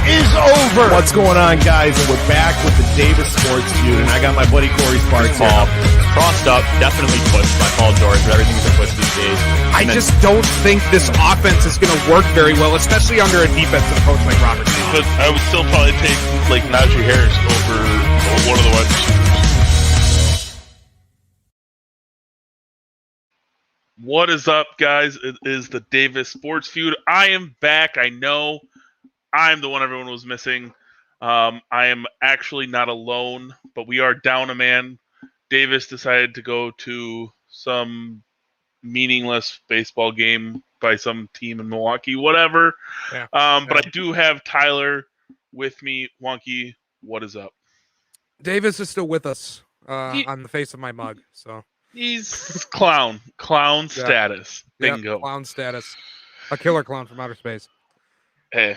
is over. What's going on, guys? And we're back with the Davis Sports Feud, and I got my buddy Corey Sparks here. Crossed up, definitely pushed by Paul George, but everything's a push these days. I just don't think this offense is going to work very well, especially under a defensive coach like Robert. But I would still probably take like Najee Harris over one of the wide receivers. What is up, guys? It is the Davis Sports Feud. I am back. I know I'm the one everyone was missing. I am actually not alone, but we are down a man. Davis decided to go to some meaningless baseball game by some team in Milwaukee, whatever. Yeah. But I do have Tyler with me. Wonky, what is up? Davis is still with us on the face of my mug. So he's clown status. Bingo. Yeah, clown status. A killer clown from outer space. Hey.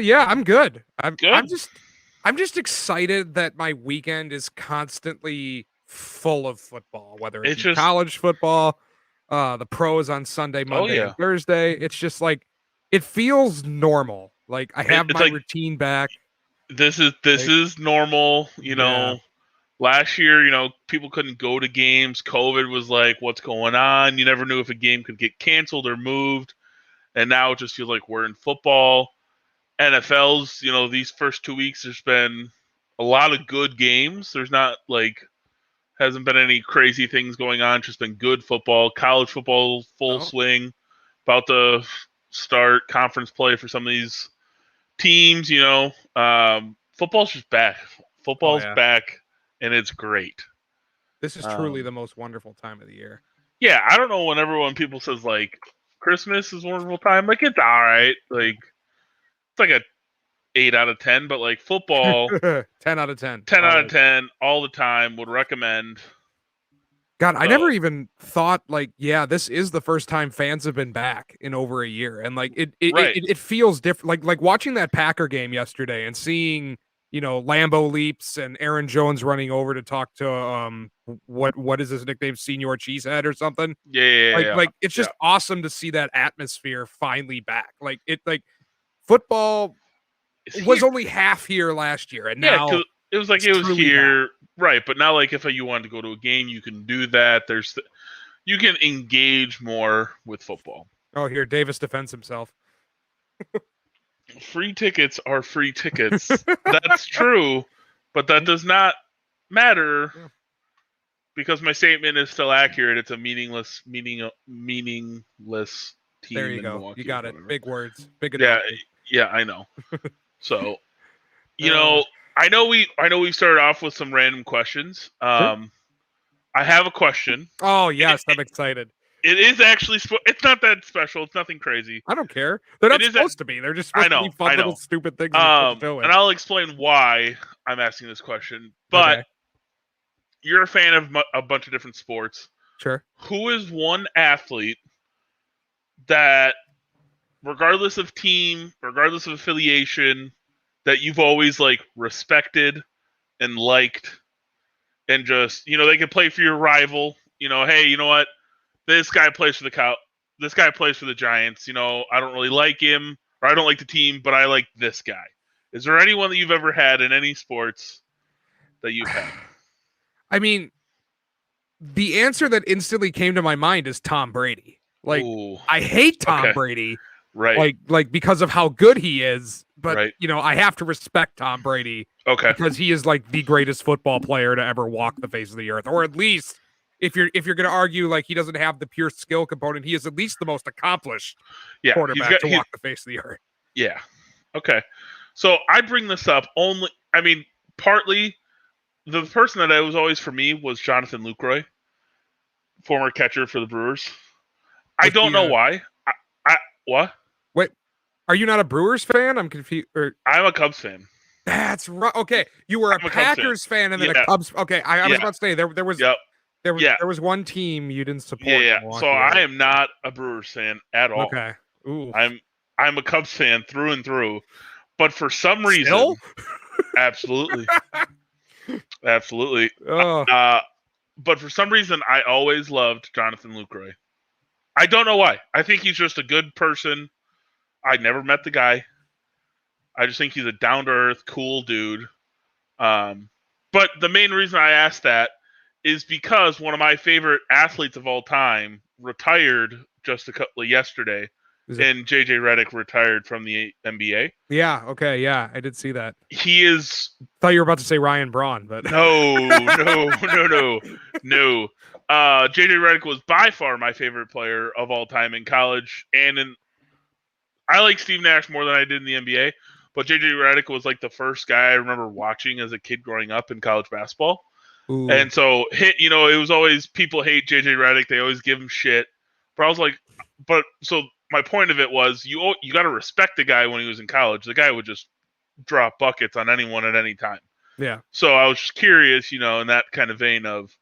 Yeah, I'm good. I'm Good? I'm just excited that my weekend is constantly full of football, whether it's just college football, the pros on Sunday, Monday, and Thursday. It's just like it feels normal. Like I have my routine back. This is normal, you know. Last year, you know, people couldn't go to games. COVID was like, what's going on? You never knew if a game could get canceled or moved. And now it just feels like we're in football. NFL's, you know, these first 2 weeks, there's been a lot of good games. There's not hasn't been any crazy things going on. It's just been good football. College football, full swing. About to start conference play for some of these teams, you know. Football's just back. Football's back, and it's great. This is truly the most wonderful time of the year. Yeah, I don't know when people says, like, Christmas is a wonderful time. Like, it's all right. Like, it's like a 8 out of 10, but like football 10 out of 10. 10 out of 10 all the time. Would recommend. God, I never even thought this is the first time fans have been back in over a year, and like it feels different. Like watching that Packer game yesterday and seeing, you know, Lambeau Leaps and Aaron Jones running over to talk to what is his nickname, Senior Cheesehead or something. Like it's just awesome to see that atmosphere finally back. Like football was only half here last year, and now it was like it was here, right? But now, like if you wanted to go to a game, you can do that. You can engage more with football. Oh, here Davis defends himself. Free tickets are free tickets. That's true, but that does not matter because my statement is still accurate. It's a meaningless team. There you go. Milwaukee, you got it. Big words. Big. Yeah, I know. So, you know, I know we started off with some random questions. I have a question. Oh yes, I'm excited. It is actually. It's not that special. It's nothing crazy. I don't care. They're not supposed to be. They're just supposed to be fun little stupid things. And I'll explain why I'm asking this question. But you're a fan of a bunch of different sports. Sure. Who is one athlete that, regardless of team, regardless of affiliation, that you've always like respected and liked, and just, you know, they could play for your rival. You know, hey, you know what? This guy plays for this guy plays for the Giants. You know, I don't really like him, or I don't like the team, but I like this guy. Is there anyone that you've ever had in any sports that you've had? I mean, the answer that instantly came to my mind is Tom Brady. Like, I hate Tom Brady. Right. Like because of how good he is, but you know, I have to respect Tom Brady. Okay. Because he is like the greatest football player to ever walk the face of the earth, or at least if you're going to argue like he doesn't have the pure skill component, he is at least the most accomplished quarterback to walk the face of the earth. Yeah. Okay. So I bring this up partly the person that was always for me was Jonathan Lucroy, former catcher for the Brewers. I don't know why. What? Wait, are you not a Brewers fan? I'm confused. I'm a Cubs fan. That's right. Okay, you were a Packers fan and then a Cubs. Okay, I was about to say there was one team you didn't support. Yeah. So I am not a Brewers fan at all. Okay. Ooh. I'm a Cubs fan through and through, but for some reason, absolutely. But for some reason, I always loved Jonathan Lucroy. I don't know why. I think he's just a good person. I never met the guy. I just think he's a down-to-earth, cool dude. But the main reason I asked that is because one of my favorite athletes of all time retired just yesterday, and J.J. Redick retired from the NBA. Yeah, okay, yeah, I did see that. He is... Thought you were about to say Ryan Braun, but... No. J.J. Redick was by far my favorite player of all time in college, and I like Steve Nash more than I did in the NBA, but J.J. Redick was like the first guy I remember watching as a kid growing up in college basketball. Ooh. And so, it was always people hate J.J. Redick. They always give him shit. But I was like, so my point of it was you got to respect the guy when he was in college. The guy would just drop buckets on anyone at any time. Yeah. So I was just curious, in that kind of vein of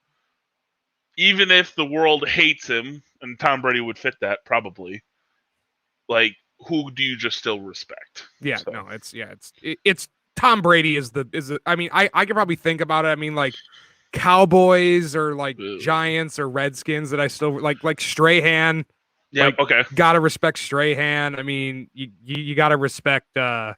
even if the world hates him, and Tom Brady would fit that probably, like, who do you just still respect? Yeah, so. No, it's Tom Brady is the I mean, I could probably think about it. I mean, like Cowboys or like Giants or Redskins that I still like Strahan. Yeah, like, okay. Gotta respect Strahan. I mean, you gotta respect yeah.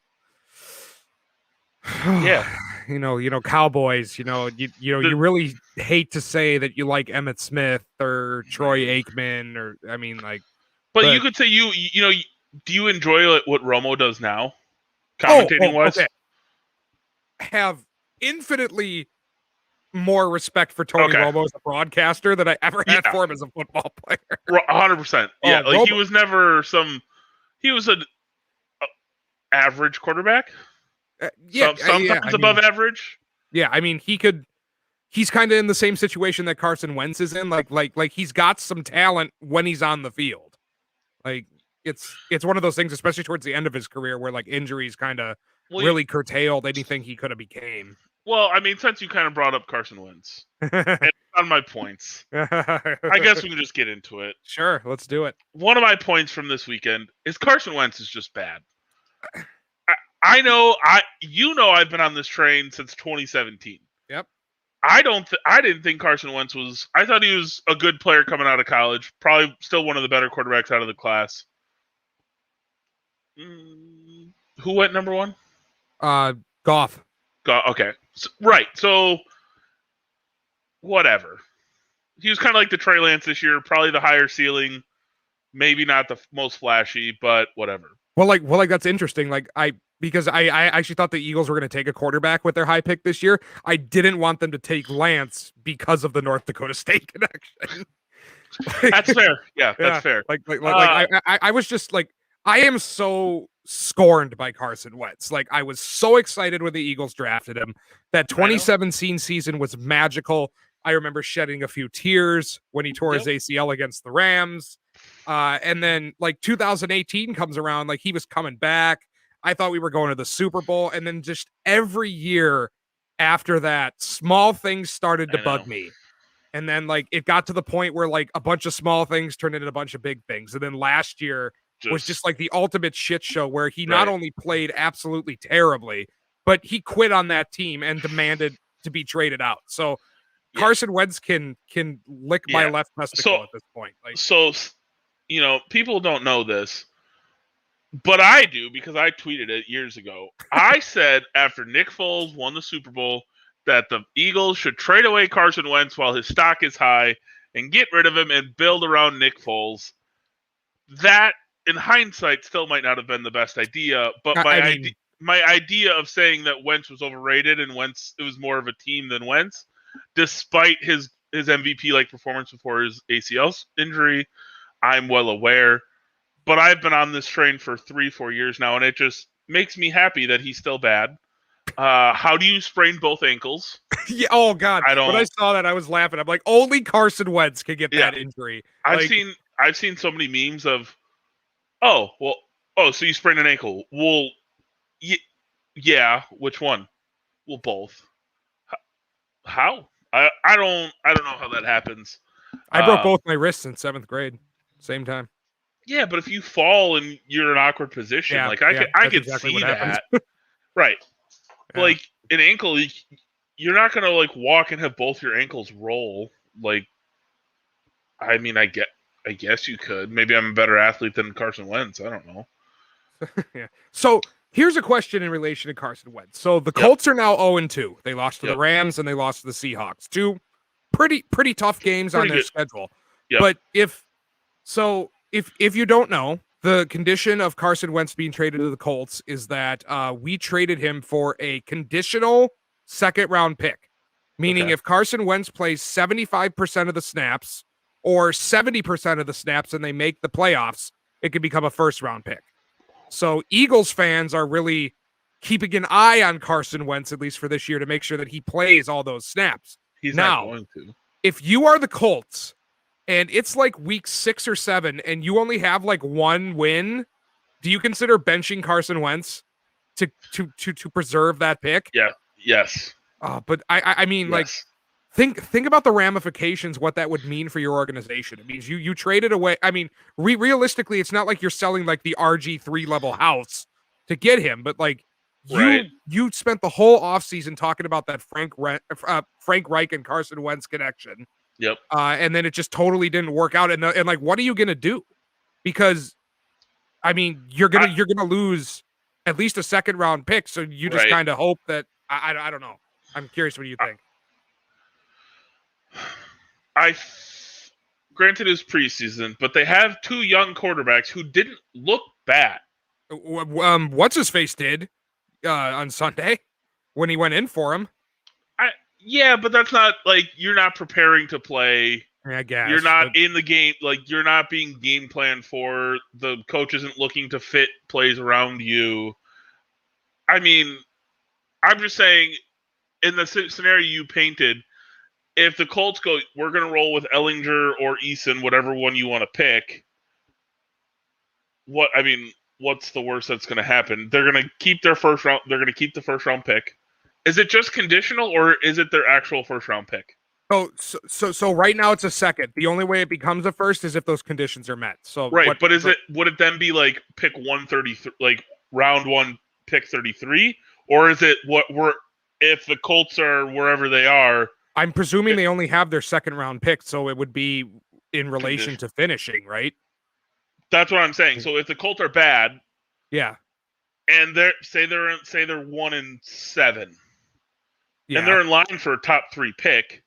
Cowboys, you really hate to say that you like Emmitt Smith or Troy Aikman or I mean like but you could say do you enjoy what Romo does now? Commentating wise? Okay. Have infinitely more respect for Tony Romo as a broadcaster than I ever had for him as a football player. 100%. Yeah, like Romo. He was never he was an average quarterback. Sometimes above average. Yeah, I mean he's kind of in the same situation that Carson Wentz is in. Like he's got some talent when he's on the field. Like it's one of those things, especially towards the end of his career, where like injuries kind of really curtailed anything he could have became. Well, I mean, since you kind of brought up Carson Wentz, and on my points, I guess we can just get into it. Sure, let's do it. One of my points from this weekend is Carson Wentz is just bad. I know, I've been on this train since 2017. Yep. I didn't think Carson Wentz was. I thought he was a good player coming out of college. Probably still one of the better quarterbacks out of the class. Who went number one? Goff. Okay. Right. So, whatever. He was kind of like the Trey Lance this year. Probably the higher ceiling. Maybe not the most flashy, but whatever. Well, that's interesting. Because I actually thought the Eagles were going to take a quarterback with their high pick this year. I didn't want them to take Lance because of the North Dakota State connection. That's fair. Yeah, that's fair. I was just like, I am so scorned by Carson Wentz. Like, I was so excited when the Eagles drafted him. That 2017 season was magical. I remember shedding a few tears when he tore his ACL against the Rams. And then 2018 comes around, like he was coming back. I thought we were going to the Super Bowl. And then just every year after that, small things started to bug me. And then it got to the point where a bunch of small things turned into a bunch of big things. And then last year was just the ultimate shit show where he not only played absolutely terribly, but he quit on that team and demanded to be traded out. So Carson Wentz can lick my left testicle at this point. People don't know this, but I do because I tweeted it years ago. I said after Nick Foles won the Super Bowl that the Eagles should trade away Carson Wentz while his stock is high and get rid of him and build around Nick Foles. That, in hindsight, still might not have been the best idea, but my idea of saying that Wentz was overrated and Wentz, it was more of a team than Wentz, despite his MVP-like performance before his ACL injury, I'm well aware. But I've been on this train for 3-4 years now, and it just makes me happy that he's still bad. How do you sprain both ankles? Yeah. Oh God. When I saw that, I was laughing. I'm like, only Carson Wentz can get that injury. I've seen so many memes of, so you sprained an ankle. Well, yeah. Which one? Well, both. How? I don't know how that happens. I broke both my wrists in 7th grade, same time. Yeah, but if you fall and you're in an awkward position, I could exactly see that. Right. Yeah. An ankle, you're not going to walk and have both your ankles roll. I guess you could. Maybe I'm a better athlete than Carson Wentz. I don't know. Yeah. So Here's a question in relation to Carson Wentz. So the Colts are now 0-2. They lost to the Rams and they lost to the Seahawks. Two pretty tough games on their schedule. But if you don't know, the condition of Carson Wentz being traded to the Colts is that we traded him for a conditional second-round pick, meaning if Carson Wentz plays 75% of the snaps or 70% of the snaps and they make the playoffs, it could become a first-round pick. So Eagles fans are really keeping an eye on Carson Wentz, at least for this year, to make sure that he plays all those snaps. He's not going to. If you are the Colts and it's like week 6 or 7 and you only have like one win, do you consider benching Carson Wentz to preserve that pick? Yeah. Yes. But I mean, like, think about the ramifications, what that would mean for your organization. It means you traded away. I mean, realistically, it's not like you're selling like the RG3 level house to get him, but like you spent the whole offseason talking about that Frank Reich and Carson Wentz connection. Yep. And then it just totally didn't work out. And like, what are you gonna do? Because I mean, you're gonna lose at least a second round pick. So you just kind of hope that I don't know. I'm curious what you think. Granted it's preseason, but they have two young quarterbacks who didn't look bad. What's his face did on Sunday when he went in for him. Yeah, but that's not like you're not preparing to play. I guess you're not in the game. Like you're not being game planned for. The coach isn't looking to fit plays around you. I mean, I'm just saying, in the scenario you painted, if the Colts go, we're going to roll with Ellinger or Eason, whatever one you want to pick. What's the worst that's going to happen? They're going to keep their first round. They're going to keep the first round pick. Is it just conditional, or is it their actual first round pick? So right now it's a second. The only way it becomes a first is if those conditions are met. So would it then be like pick 133, like round 1, pick 33, or is it if the Colts are wherever they are? I'm presuming they only have their second round pick, so it would be in relation to finishing, right? That's what I'm saying. So if the Colts are bad, and they're 1-7, and they're in line for a top 3 pick,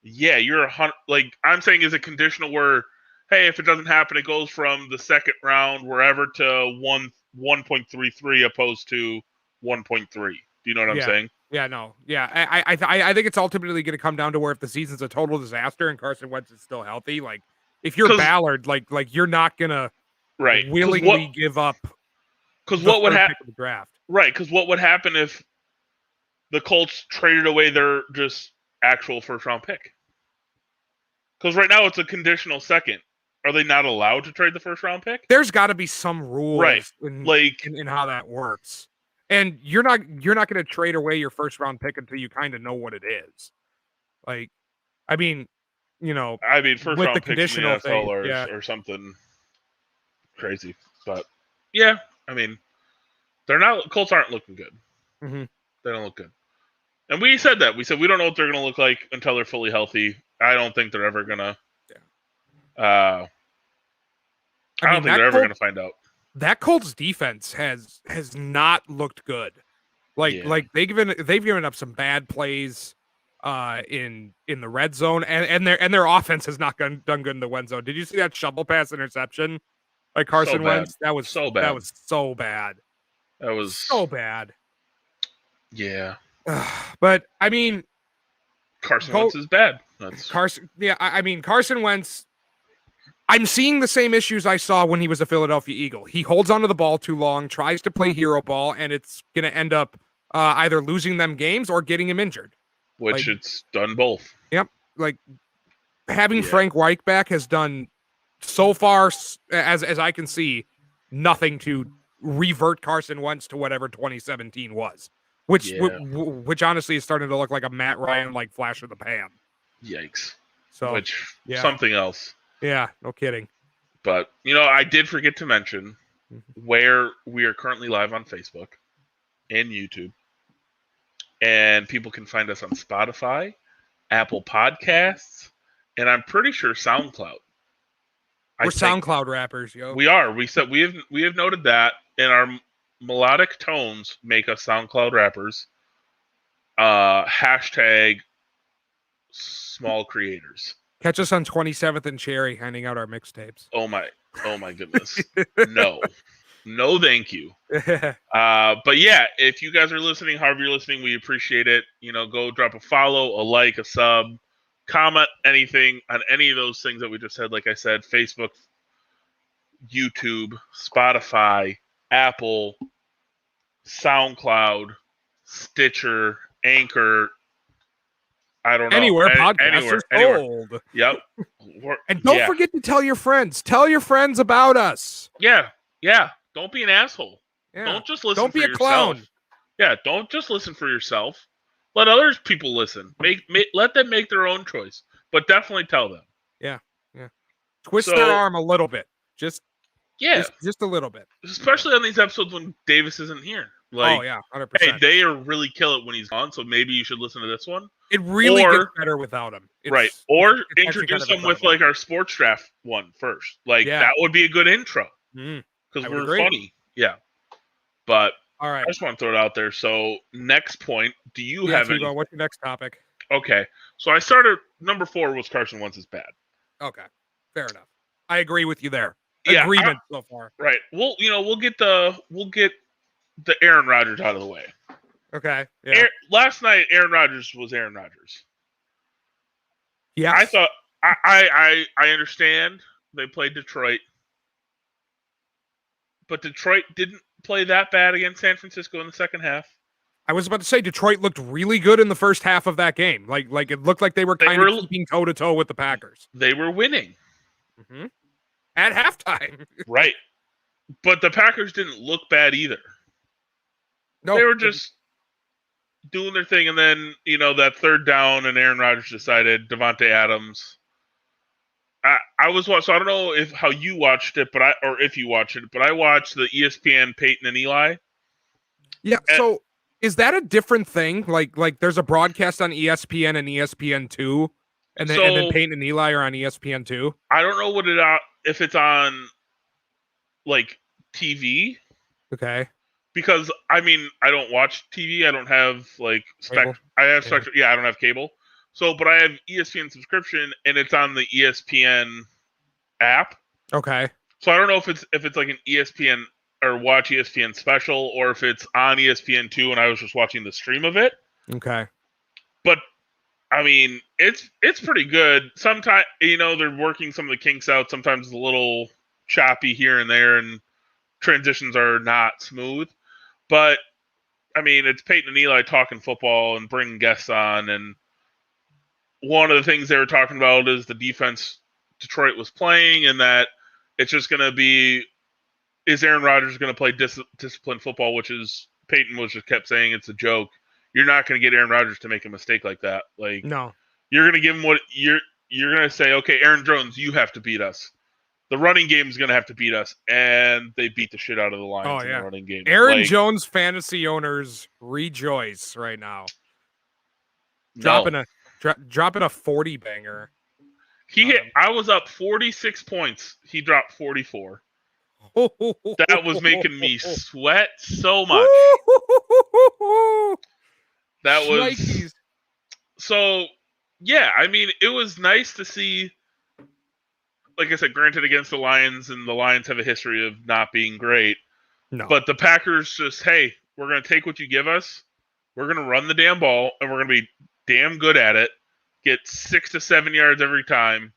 you're like I'm saying, is it conditional where, hey, if it doesn't happen, it goes from the second round wherever to 1.33 opposed to 1.3. Do you know what I'm saying? Yeah, no. Yeah, I think it's ultimately going to come down to where if the season's a total disaster and Carson Wentz is still healthy, like if you're Ballard, like you're not going to willingly give up. Because what would happen? The draft, right? Because what would happen if the Colts traded away their just actual first round pick? Because right now it's a conditional second. Are they not allowed to trade the first round pick? There's got to be some rules, in how that works. And you're not going to trade away your first round pick until you kind of know what it is. Like, I mean, first round picks in the NFL or something crazy. But Colts aren't looking good. Mm-hmm. They don't look good. And we said that. We said we don't know what they're going to look like until they're fully healthy. I don't think they're ever going to. I don't think they're ever going to find out. That Colts defense has not looked good. Like they've given up some bad plays in the red zone, and their offense has not done good in the red zone. Did you see that shovel pass interception by Carson Wentz? That was so bad. That was so bad. That was so bad. Yeah. But I mean, Carson Wentz is bad. Carson Wentz. I'm seeing the same issues I saw when he was a Philadelphia Eagle. He holds onto the ball too long, tries to play hero ball, and it's going to end up either losing them games or getting him injured. Which it's done both. Yep. Like having Frank Reich back has done so far, as I can see, nothing to revert Carson Wentz to whatever 2017 was. Which honestly is starting to look like a Matt Ryan like flash of the pan. Yikes. So something else. Yeah, no kidding. But I did forget to mention where we are currently live on Facebook and YouTube. And people can find us on Spotify, Apple Podcasts, and I'm pretty sure SoundCloud. We're SoundCloud rappers, yo. We are. We said we have noted that, and melodic tones make us SoundCloud rappers. Hashtag small creators. Catch us on 27th and Cherry handing out our mixtapes. Oh my goodness. No, thank you. But yeah, if you guys are listening, however you're listening, we appreciate it. Go drop a follow, a like, a sub, comment anything on any of those things that we just said. Like I said, Facebook, YouTube, Spotify, Apple, SoundCloud, Stitcher, Anchor. I don't know. Anywhere podcasts are sold. Yep. And don't forget to tell your friends. Tell your friends about us. Yeah. Don't be an asshole. Yeah. Don't just listen. Don't be a clown. Yeah. Don't just listen for yourself. Let other people listen. Let them make their own choice. But definitely tell them. Yeah. Twist their arm a little bit. Just a little bit. Especially on these episodes when Davis isn't here. Like, oh yeah, 100%. Hey, they are really kill it when he's gone, so maybe you should listen to this one. It really gets better without him. Right. Or introduce him with like our sports draft one first. Like that would be a good intro. Because we're funny. Yeah. But all right. I just want to throw it out there. So next point, do you have any? What's your next topic? Okay. So I started number 4 was Carson Wentz is bad. Okay. Fair enough. I agree with you there. Agreement so far. Right. Well, we'll get the Aaron Rodgers out of the way. Okay. Yeah. Last night, Aaron Rodgers was Aaron Rodgers. Yeah. I thought I understand they played Detroit, but Detroit didn't play that bad against San Francisco in the second half. I was about to say Detroit looked really good in the first half of that game. Like it looked like they were kind of keeping toe to toe with the Packers. They were winning at halftime. Right. But the Packers didn't look bad either. No, they were just doing their thing, and then that third down, and Aaron Rodgers decided Devontae Adams. I was so I don't know how you watched it, if you watched it, but I watched the ESPN Peyton and Eli. Yeah. So is that a different thing? Like there's a broadcast on ESPN and ESPN2, and then Peyton and Eli are on ESPN2. I don't know if it's on like TV. Okay. Because I don't watch TV. I don't have like Spectrum. I have Spectrum. Yeah, I don't have cable. So, but I have ESPN subscription, and it's on the ESPN app. Okay. So I don't know if it's like an ESPN or watch ESPN special, or if it's on ESPN2, and I was just watching the stream of it. Okay. But it's pretty good. Sometimes they're working some of the kinks out. Sometimes it's a little choppy here and there, and transitions are not smooth. But, it's Peyton and Eli talking football and bringing guests on. And one of the things they were talking about is the defense Detroit was playing, and that it's just going to be, is Aaron Rodgers going to play disciplined football, which is, Peyton just kept saying it's a joke. You're not going to get Aaron Rodgers to make a mistake like that. Like, no. You're going to give him you're going to say, okay, Aaron Jones, you have to beat us. The running game is going to have to beat us, and they beat the shit out of the Lions in the running game. Aaron Jones fantasy owners rejoice right now. Dropping a 40 banger. I was up 46 points. He dropped 44. That was making me sweat so much. That was Nikes. So. Yeah, it was nice to see. Like I said, granted against the Lions, and the Lions have a history of not being great. No. But the Packers just, hey, we're going to take what you give us. We're going to run the damn ball, and we're going to be damn good at it. Get 6 to 7 yards every time.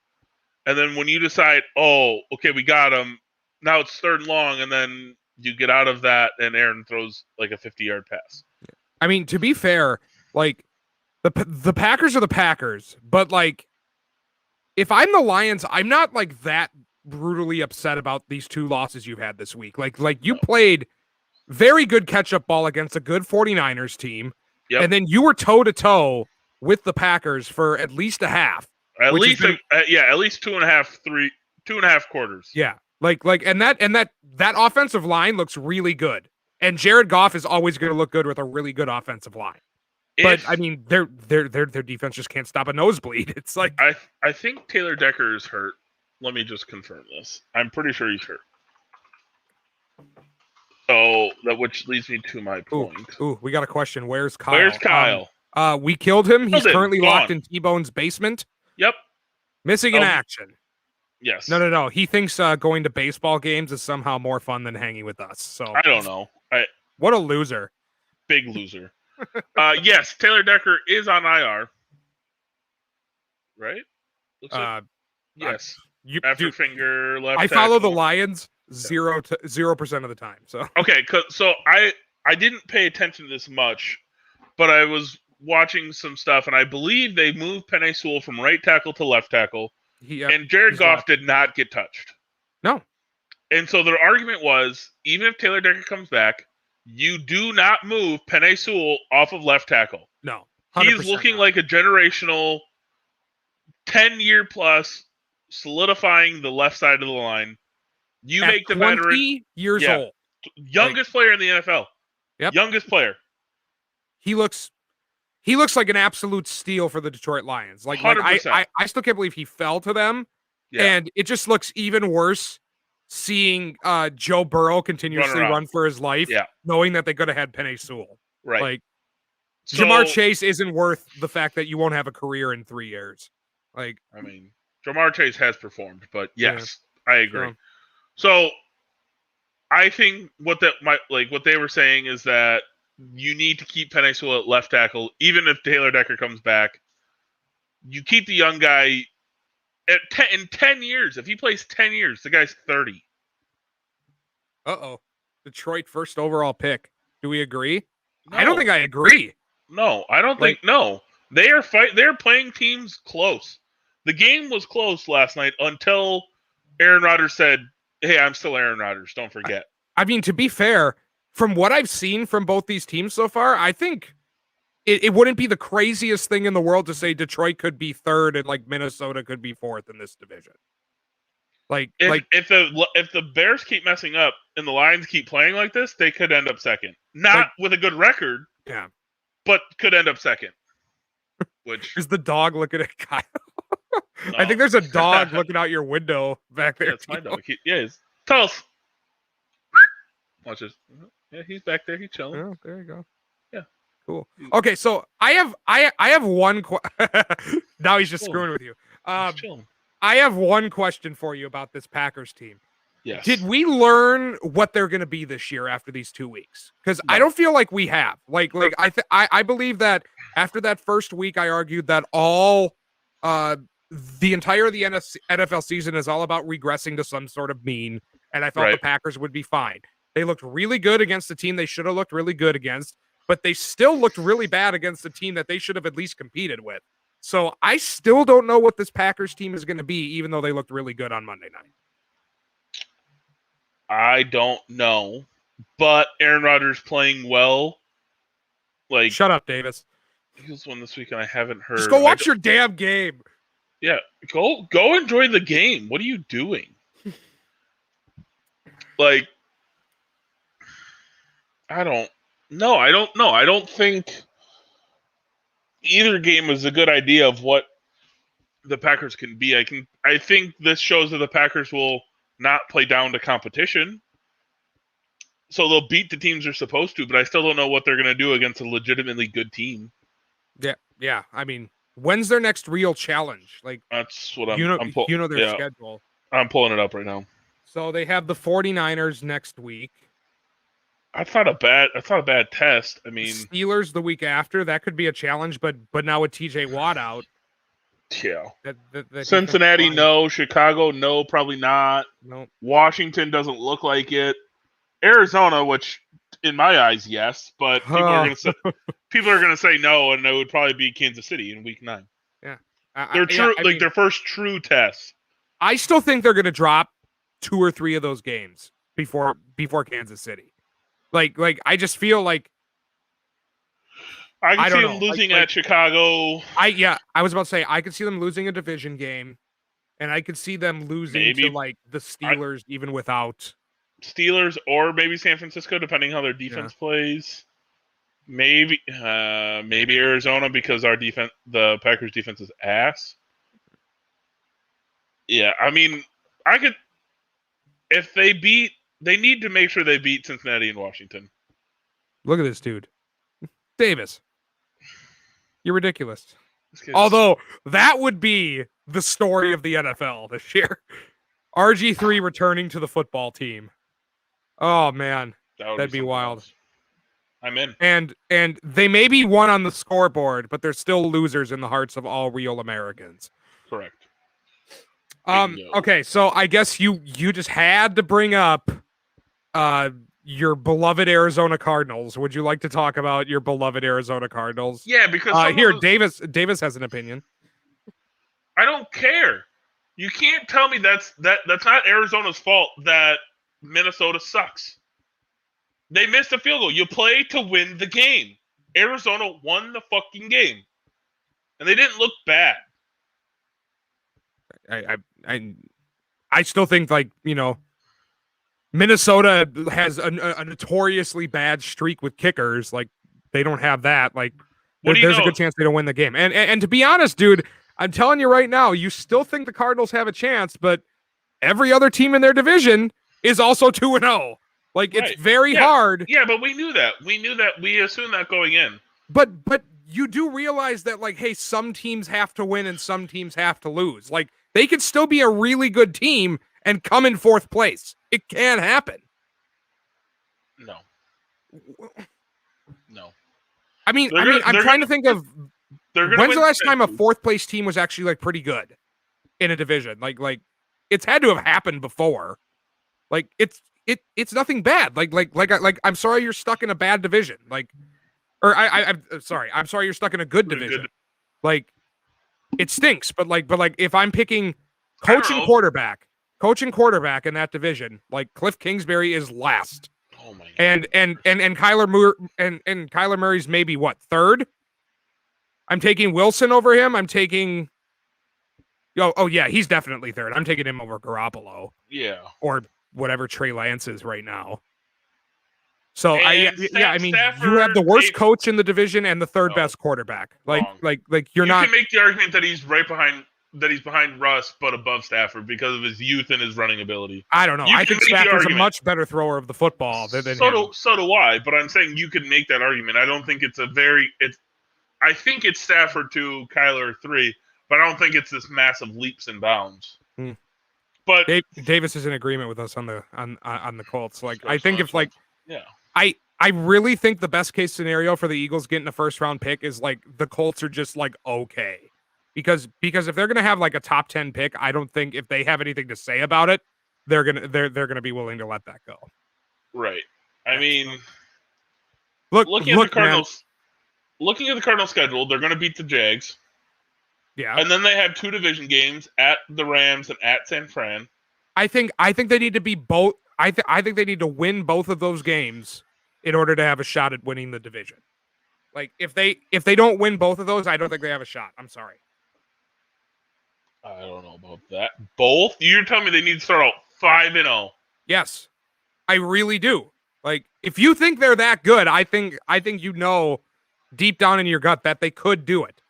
And then when you decide, oh, okay, we got him. Now it's 3rd and long, and then you get out of that, and Aaron throws like a 50-yard pass. To be fair, like the Packers are the Packers, but like, if I'm the Lions, I'm not like that brutally upset about these 2 losses you've had this week. Like you played very good catch-up ball against a good 49ers team, and then you were toe-to-toe with the Packers for at least a half. At least 2.5 quarters. Yeah, and that offensive line looks really good, and Jared Goff is always going to look good with a really good offensive line. But their defense just can't stop a nosebleed. It's like I think Taylor Decker is hurt. Let me just confirm this. I'm pretty sure he's hurt. So which leads me to my point. Ooh, we got a question. Where's Kyle? Where's Kyle? We killed him. He's currently Gone. locked in T-Bone's basement. Yep. Missing in action. Yes. No. He thinks going to baseball games is somehow more fun than hanging with us. So I don't know. What a loser. Big loser. Yes, Taylor Decker is on IR. Right? Looks like, yes. After finger left. I follow the Lions 0% of the time. So okay, so I didn't pay attention to this much, but I was watching some stuff, and I believe they moved Penei Sewell from right tackle to left tackle, and Jared Goff did not get touched. No. And so their argument was, even if Taylor Decker comes back, you do not move Penei Sewell off of left tackle. No. He's looking like a generational 10-year plus solidifying the left side of the line. You make the 20 veteran years old. Youngest player in the NFL. Yep. Youngest player. He looks like an absolute steal for the Detroit Lions. Like I still can't believe he fell to them. Yeah. And it just looks even worse seeing Joe Burrow continuously run for his life, knowing that they could have had Penei Sewell. Right. Like Jamar Chase isn't worth the fact that you won't have a career in 3 years. Like, I mean, Jamar Chase has performed, but yes, I agree. So I think what they were saying is that you need to keep Penei Sewell at left tackle, even if Taylor Decker comes back. You keep the young guy in 10 years. If he plays 10 years, the guy's 30. Detroit first overall pick. Do we agree? No. I don't think I agree. No, I don't think. No, they're playing teams close. The game was close last night until Aaron Rodgers said, "Hey, I'm still Aaron Rodgers. Don't forget." I mean, to be fair, from what I've seen from both these teams so far, I think it wouldn't be the craziest thing in the world to say Detroit could be third and like Minnesota could be fourth in this division. If the Bears keep messing up and the Lions keep playing like this, they could end up second. Not with a good record. Yeah. But could end up second. Which is the dog looking at Kyle? No. I think there's a dog looking out your window back there. Yeah, it's my dog. Tell us. Watch this. Yeah, he's back there. He's chilling. Oh, there you go. Yeah. Cool. Okay, so I have one now he's just screwing with you. I have one question for you about this Packers team. Yes. Did we learn what they're going to be this year after these 2 weeks? Because I don't feel like we have. I believe that after that first week, I argued that the entire of the NFL season is all about regressing to some sort of mean, and I thought the Packers would be fine. They looked really good against the team they should have looked really good against, but they still looked really bad against the team that they should have at least competed with. So I still don't know what this Packers team is going to be, even though they looked really good on Monday night. I don't know, but Aaron Rodgers playing well. Shut up, Davis. Eagles won this week, and I haven't heard. Just go watch your damn game. Yeah, go enjoy the game. What are you doing? I don't know. I don't think either game is a good idea of what the Packers can be. I think this shows that the Packers will not play down to competition. So they'll beat the teams they're supposed to, but I still don't know what they're going to do against a legitimately good team. Yeah. I mean, when's their next real challenge? That's what their schedule. I'm pulling it up right now. So they have the 49ers next week. I thought a bad test. I mean, Steelers the week after, that could be a challenge, but now with TJ Watt out. Yeah. Cincinnati, no. Chicago, no, probably not. No. Washington doesn't look like it. Arizona, which in my eyes, yes, but people are going to say no, and it would probably be Kansas City in Week 9. Yeah, their first true test. I still think they're going to drop 2 or 3 of those games before Kansas City. I just feel like I can see them losing at Chicago. I was about to say I could see them losing a division game, and I could see them losing to the Steelers even without Steelers or maybe San Francisco, depending how their defense plays. Maybe Arizona because the Packers defense is ass. Yeah, I mean, if they beat They need to make sure they beat Cincinnati and Washington. Look at this dude. Davis. You're ridiculous. Although, that would be the story of the NFL this year. RG3 returning to the football team. Oh, man. That'd be wild. Else. I'm in. And they may be one on the scoreboard, but they're still losers in the hearts of all real Americans. Correct. Okay, so I guess you just had to bring up your beloved Arizona Cardinals. Would you like to talk about your beloved Arizona Cardinals? Yeah, because Davis has an opinion. I don't care. You can't tell me that's not Arizona's fault that Minnesota sucks. They missed a field goal. You play to win the game. Arizona won the fucking game, and they didn't look bad. I still think, like, you know, Minnesota has a notoriously bad streak with kickers. Like, they don't have that. Like, there's a good chance they don't win the game. And to be honest, dude, I'm telling you right now, you still think the Cardinals have a chance, but every other team in their division is also 2-0. Like, it's very hard. Yeah, but we knew that. We assumed that going in. But you do realize that, like, hey, some teams have to win and some teams have to lose. Like, they could still be a really good team and come in fourth place. It can happen. No. I'm trying to think of when's the last time a fourth place team was actually, like, pretty good in a division. Like it's had to have happened before. Like, it's nothing bad. Like I'm sorry you're stuck in a bad division. Like, or I'm sorry you're stuck in a good division. Like, it stinks, but if I'm picking coaching quarterback in that division, like, Cliff Kingsbury is last. Oh my God. And Kyler Murray's maybe what, third? I'm taking Wilson over him. I'm taking oh yeah, he's definitely third. I'm taking him over Garoppolo. Yeah. Or whatever Trey Lance is right now. So Stafford, you have the worst coach in the division and the third best quarterback. Like you can make the argument that he's behind Russ, but above Stafford because of his youth and his running ability. I don't know. I think Stafford's a much better thrower of the football than him. So do I, but I'm saying you can make that argument. I don't think I think it's Stafford 2, Kyler 3, but I don't think it's this massive leaps and bounds. But Davis is in agreement with us on the Colts. Like, I think if, like, yeah. I really think the best case scenario for the Eagles getting a first round pick is, like, the Colts are just, like, okay. Because if they're gonna have, like, a top 10 pick, I don't think if they have anything to say about it, they're gonna be willing to let that go. Right. I mean, looking at the Cardinals schedule, they're gonna beat the Jags. Yeah. And then they have 2 division games at the Rams and at San Fran. I think they need to be both. I think they need to win both of those games in order to have a shot at winning the division. Like, if they don't win both of those, I don't think they have a shot. I'm sorry. I don't know about that. Both? You're telling me they need to start out 5-0? Yes, I really do. Like, if you think they're that good, I think you know deep down in your gut that they could do it.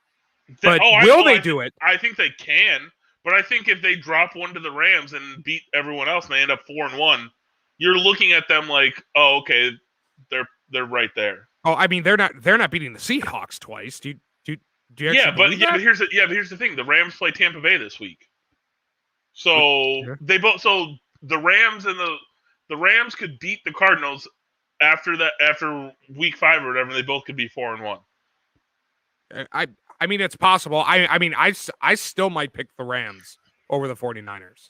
But will they do it? I think they can. But I think if they drop one to the Rams and beat everyone else and they end up 4-1, you're looking at them like, oh, okay, they're right there. Oh, I mean, they're not beating the Seahawks twice. Do you but here's the thing: the Rams play Tampa Bay this week, so the Rams and the Rams could beat the Cardinals after week 5 or whatever. They both could be 4-1. I mean, it's possible. I still might pick the Rams over the 49ers.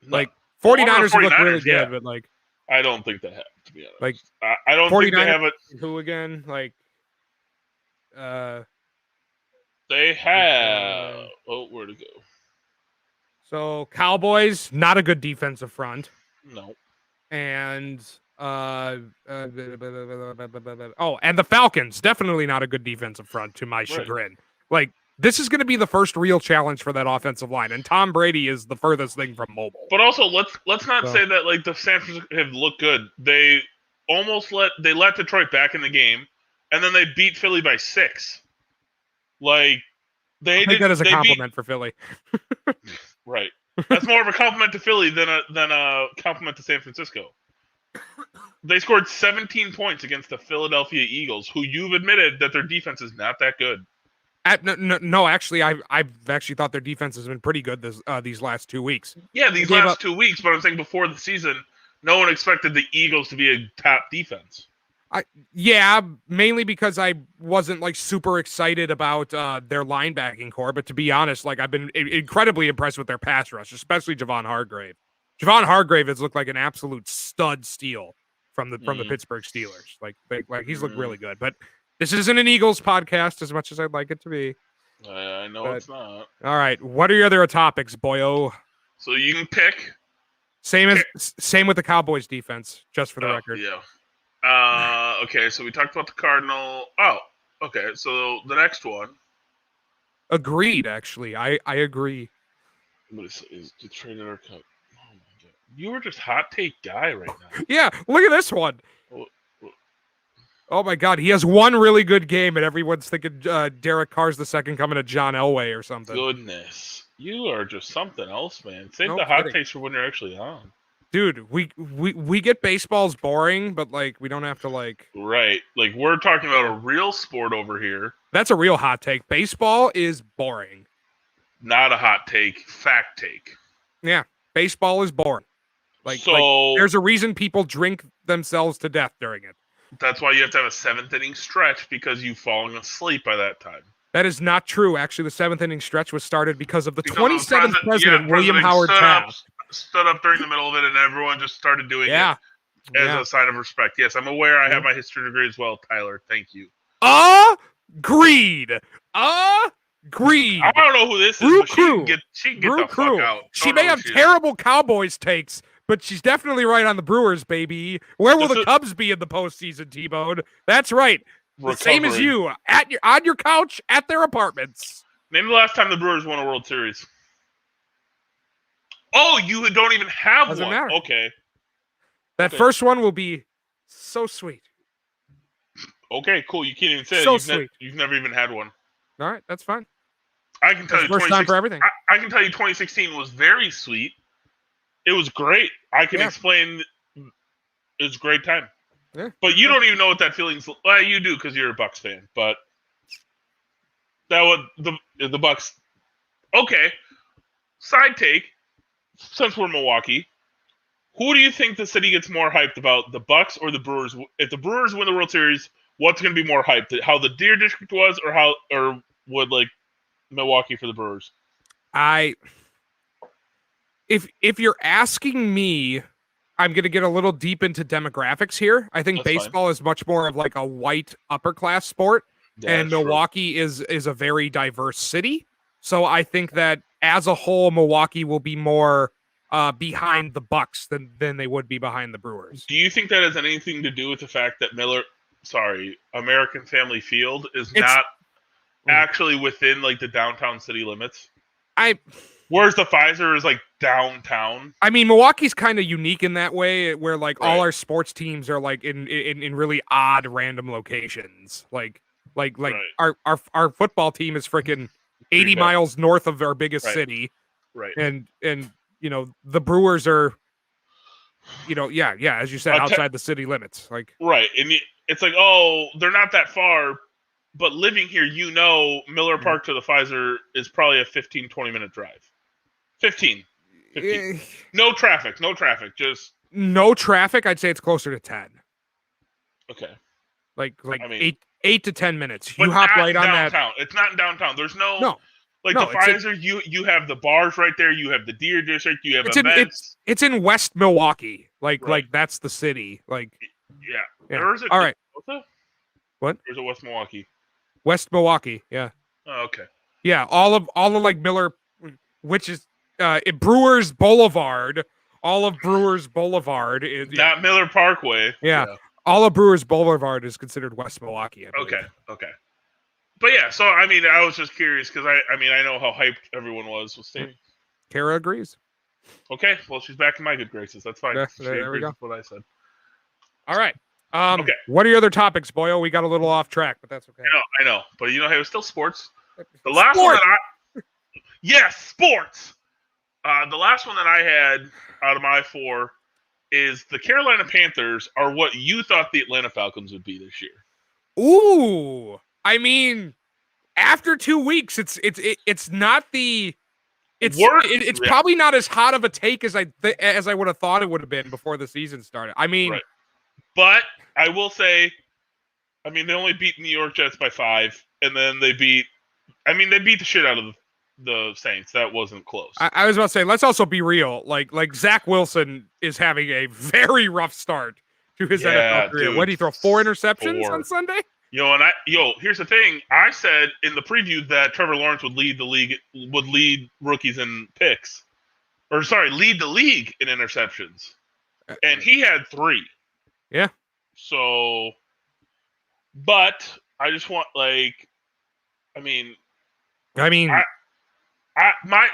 Like, 49ers look really good, but, like, I don't think they have, to be honest. Like, I don't think they have it. Who again? Like, they have. Where to go? So, Cowboys, not a good defensive front. No. And and the Falcons, definitely not a good defensive front, to my chagrin. Like, this is going to be the first real challenge for that offensive line, and Tom Brady is the furthest thing from mobile. But also, let's not say that, like, the San Francisco have looked good. They almost let Detroit back in the game, and then they beat Philly by 6. Like, I think that is a compliment for Philly. Right. That's more of a compliment to Philly than a compliment to San Francisco. They scored 17 points against the Philadelphia Eagles, who you've admitted that their defense is not that good. No, actually, I've actually thought their defense has been pretty good these last 2 weeks. Yeah, these last 2 weeks, but I'm saying before the season, no one expected the Eagles to be a top defense. Yeah, mainly because I wasn't like super excited about their linebacking core, but to be honest, like I've been incredibly impressed with their pass rush, especially Javon Hargrave. Javon Hargrave has looked like an absolute stud steal from the Pittsburgh Steelers. Like he's looked really good. But this isn't an Eagles podcast as much as I'd like it to be. I know it's not. All right, what are your other topics, boyo? So you can pick. Same with the Cowboys defense, just for the record. Yeah. Okay, so we talked about the Cardinal. Oh, okay. So the next one. Agreed. Actually, I agree. What is the traded our cup? Oh my god, you were just hot take guy right now. Yeah, look at this one. Oh my god, he has one really good game, and everyone's thinking Derek Carr's the second coming to John Elway or something. Goodness, you are just something else, man. Save the hot takes for when you're actually on. Dude, we get baseball's boring, but like we don't have to like. Right, like we're talking about a real sport over here. That's a real hot take. Baseball is boring. Not a hot take, fact take. Yeah, baseball is boring. Like there's a reason people drink themselves to death during it. That's why you have to have a 7th inning stretch because you've fallen asleep by that time. That is not true. Actually, the 7th inning stretch was started because of the 27th president, William Howard Taft. Stood up during the middle of it, and everyone just started doing it as a sign of respect. Yes, I'm aware. I have my history degree as well, Tyler. Thank you. Agreed. Agreed. I don't know who this is, but she can get the fuck out. She may have terrible Cowboys takes, but she's definitely right on the Brewers, baby. Where will the Cubs be in the postseason, T-Bone? That's right. The same as you, on your couch at their apartments. Name the last time the Brewers won a World Series. Oh, you don't even have Doesn't one. Matter. Okay. That first one will be so sweet. Okay, cool. You can't even say it. You've never even had one. All right, that's fine. I can tell you, first time for everything. I can tell you, 2016 was very sweet. It was great. I can explain. It was a great time. Yeah. But you don't even know what that feeling's. Well, you do because you're a Bucks fan. But that was the Bucks. Okay. Side take. Since we're Milwaukee, who do you think the city gets more hyped about, the Bucks or the Brewers? If the Brewers win the World Series, what's going to be more hyped? How the Deer District was, or would like Milwaukee for the Brewers? If you're asking me, I'm going to get a little deep into demographics here. I think baseball is much more of like a white upper class sport, and Milwaukee is a very diverse city. So I think that as a whole, Milwaukee will be more behind the Bucks than they would be behind the Brewers. Do you think that has anything to do with the fact that American Family Field is not actually within like the downtown city limits? Whereas the Pfizer is like downtown. I mean, Milwaukee's kind of unique in that way, where like all our sports teams are like in really odd random locations. Like our football team is freaking 80 miles north of our biggest city. Right. And you know, the Brewers are, you know, as you said, outside the city limits. Like right. And it's like, oh, they're not that far, but living here, you know, Miller Park to the Pfizer is probably a 15, 20-minute drive. 15. No traffic. Just no traffic. I'd say it's closer to 10. Okay. Like I mean, 8 to 10 minutes. You hop right on downtown. It's not in downtown. There's no. Like the Pfizer, you have the bars right there. You have the Deer District. You have events. It's in West Milwaukee. Like that's the city. Like yeah. Or is it? All right. What? Or is it West Milwaukee? West Milwaukee. Yeah. Oh, okay. Yeah. All of like Miller, which is Brewers Boulevard. All of Brewers Boulevard is not Miller Parkway. Yeah. All of Brewers Boulevard is considered West Milwaukee. Okay. But yeah, so I mean, I was just curious because I know how hyped everyone was with Stadium. Kara agrees. Okay, well, she's back in my good graces. That's fine. Yeah, there we go. What I said. All right. Okay. What are your other topics, Boyo? We got a little off track, but that's okay. I know. But you know, hey, it was still sports. The last one that yes, sports. The last one that I had out of my 4 is the Carolina Panthers are what you thought the Atlanta Falcons would be this year. Ooh, I mean, after 2 weeks, it's not the it's probably not as hot of a take as I would have thought it would have been before the season started. I mean, right. But I will say, I mean, they only beat New York Jets by 5, and then they beat the shit out of the Saints. That wasn't close. I was about to say, let's also be real. Like Zach Wilson is having a very rough start to his NFL career. What did he throw? 4 interceptions on Sunday? Here's the thing. I said in the preview that Trevor Lawrence would lead rookies in picks. Lead the league in interceptions. And he had 3. Yeah. So, but I just want